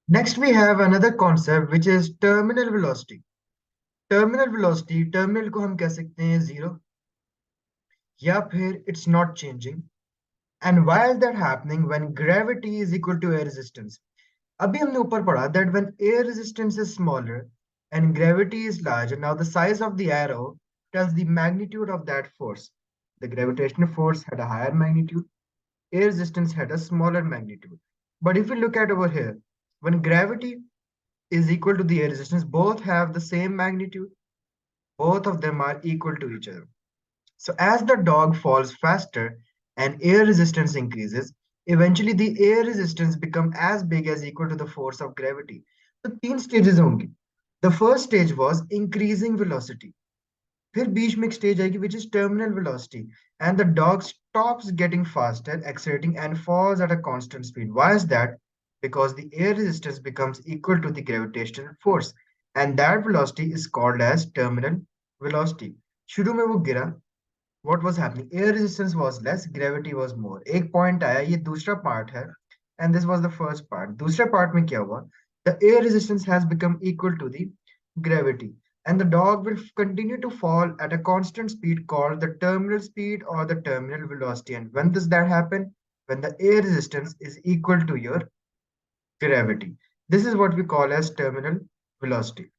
Next, we have another concept which is terminal velocity. Terminal velocity, terminal को हम कह सकते हैं zero या फिर it's not changing. And why is that happening when gravity is equal to air resistance? अभी हमने ऊपर पढ़ा that when air resistance is smaller and gravity is larger, now the size of the arrow tells the magnitude of that force. The gravitational force had a higher magnitude, air resistance had a smaller magnitude. But if we look at over here, when gravity is equal to the air resistance, both have the same magnitude, both of them are equal to each other. So as the dog falls faster and air resistance increases, eventually the air resistance become as big as equal to the force of gravity. So तीन stages होंगी. The first stage was increasing velocity. फिर बीच में एक stage आएगी which is terminal velocity, and the dog stops getting faster, accelerating, and falls at a constant speed. Why is that? Because the air resistance becomes equal to the gravitational force, and that velocity is called as terminal velocity. शुरू में वो गिरा, what was happening? Air resistance was less, gravity was more. एक point आया, ये दूसरा part है, and this was the first part. दूसरे part में क्या हुआ? The air resistance has become equal to the gravity, and the dog will continue to fall at a constant speed called the terminal speed or the terminal velocity. And when does that happen? When the air resistance is equal to your gravity. This is what we call as terminal velocity.